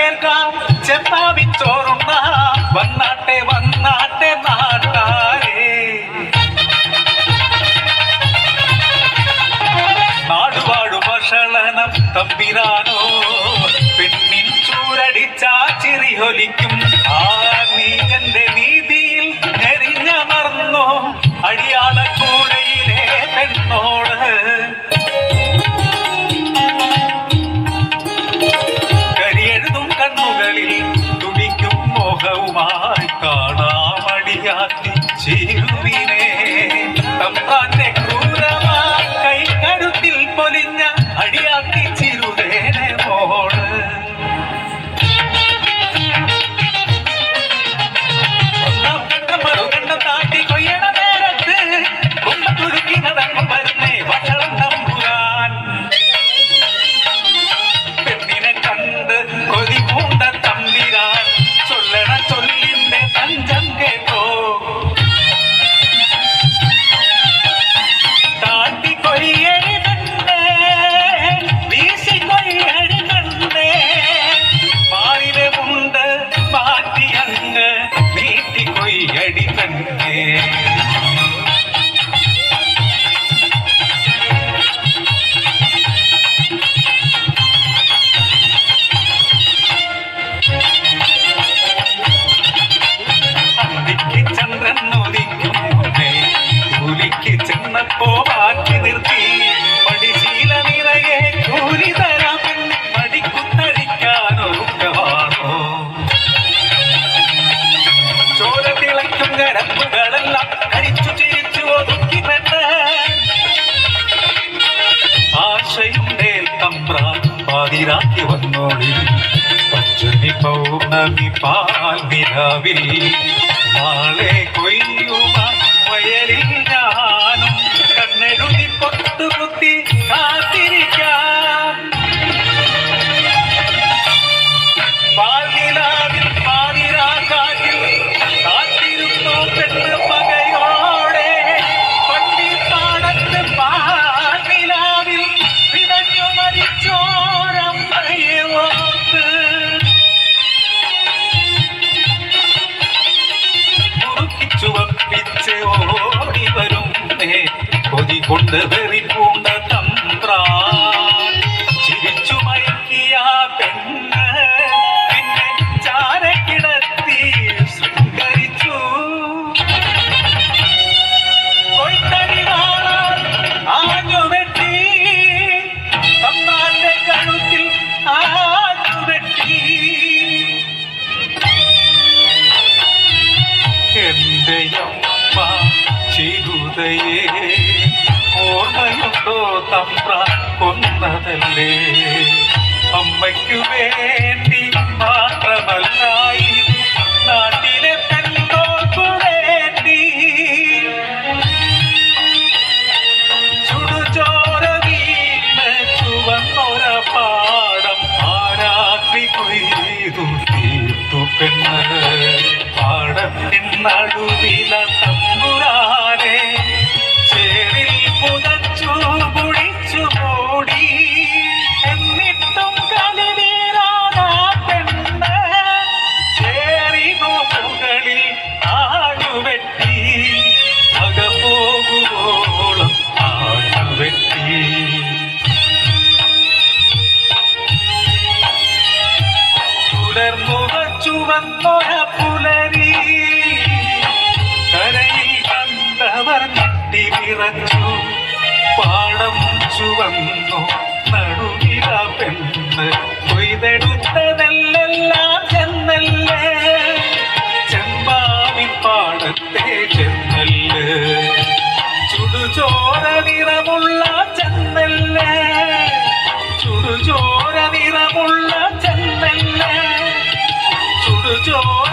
കേൾക്കാം ചെപ്പാവിൻ ചോറുണ്ണ വന്നാട്ടെ വന്നാട്ടെ നാട്ടാരേ. നാടുവാഴു ഭക്ഷണം തമ്പിരാനോ പെണ്ണിൻ ചൂരടിച്ചാ ചിറിയൊലിക്കും. ആ നീജന്റെ നീതിയിൽ ഞെരിഞ്ഞമർന്നോ അടിയാളക്കൂടയിലെ പെണ്ണോട്. കരിയെഴുതും കണ്ണുകളിൽ തുടിക്കും മോഹവുമായി കാണാമടിയാത്തി ചീരുവിനെ. തമ്പാന്റെ ക്രൂരമാ കൈകരുത്തിൽ പൊലിഞ്ഞ അടിയാത്തി ചിരുവേനെ മോള്. ഒന്നാം കണ്ടം മറുകണ്ടം താട്ടി കൊയ്യണ നേരത്ത് കുമ്പത്തുരുക്കി നടന്നു വരുന്നേ വഷളം നമ്പുരാൻ. പെണ്ണിനെ കണ്ട് കൊതി പൂണ്ട തമ്പിരാൻ ചൊല്ലണ ചൊല്ലിന്റെ തഞ്ചം കേട്ടോ. താട്ടി കൊയ്യടി കണ്ടേ വീശി കൊയ്യടി കണ്ടേ മാറിലെ ഉണ്ട് മാറ്റി അങ്ങ് നീട്ടി കൊയ്യടി കണ്ടേ. അന്തിക്ക് ചന്ദ്രൻ ഉദിക്കും മുന്നേ കൂലിക്ക് ചെന്നപ്പോ മാറ്റി നിർത്തി. പടിശീല നിറയെ കൂലി തരാം മടിക്കുത്തഴിക്കാനൊരുക്കമാണോ. ചോര തിളയ്ക്കും കരമ്പുകളെല്ലാം കരിച്ചു ചിരിച്ചു ഒതുക്കി പെണ്ണ്. ആശയുണ്ടേൽ തമ്പ്രാൻ പാതിരാക്കി വന്നോളി. പച്ചമി പൗർണമി പാൽ നിലാവിൽ നാളെ കൊയ്യുമ വയലിൽ ഞാനും കണ്ണെഴുതി പൊട്ടുകുത്തി കാത്തിരിക്കാം. പാൽനിലാവിൽ പാതിരാക്കാറ്റിൽ കാത്തിരുന്നോ പെണ്ണ് പകയോടെ. പണ്ടിപ്പാടത്ത് പാൽനിലാവിൽ പിടഞ്ഞു മരിച്ചോരമ്മയെ ഓർത്ത്. മുറുക്കി ചുവപ്പിച്ച് ഓടി വരുന്നേ കൊതി കൊണ്ട് വെറിപ്പൂണ്ട തമ്പ്രാൻ. ചിരിച്ചു മയക്കിയ പെണ്ണ് പിന്നെ ചാരക്കിടത്തി ശൃംഗരിച്ചു. കൊയ്ത്തടി കാണാൻ ആഞ്ഞുവെട്ടി തമ്പ്രാന്റെ കഴുത്തിൽ ആഞ്ഞുവെട്ടി. എന്റെ അമ്മ ചിരുതയെ ഓർമ്മയുണ്ടോ തമ്പ്രാൻ കൊന്നതല്ലേ. അമ്മയ്ക്കു വേണ്ടി മാത്രമല്ലായി നാട്ടിലെ പെണ്ണോർക്കു വേണ്ടി. ചുടുചോര വീണ് ചുവന്നൊര പാടം ആരാത്രി കൊയ്തു തീർത്തു പെണ്ണ്. പാടത്തിൻ നടുവില തമ്പുരാനെ ചേരിൽ പുതച്ചു കുഴിച്ചു മൂടി. എന്നിട്ടും കളിവീരാനാ പെണ്ണ് ചേരിനു മുകളിൽ ആടുവെട്ടി. അകപോകുവോളം ആടുവെട്ടി. തുടർന്നുവ ചുവന്നൊര പുലരി കരയിൽ കണ്ടവർ ഞെട്ടി വിറച്ചു. പാടം ചുവന്നു നടുവില പെണ്ണ് കൊയ്തെടുത്ത നെല്ലെല്ലാം ചെന്നല്ലേ. ചെമ്പാവി പാടത്തെ ചെന്നല്ല് ചുടുചോര നിറമുള്ള ചെന്നല്ലേ. ചുടുചോര നിറമുള്ള ചെന്നല്ലേ. ചുടുചോര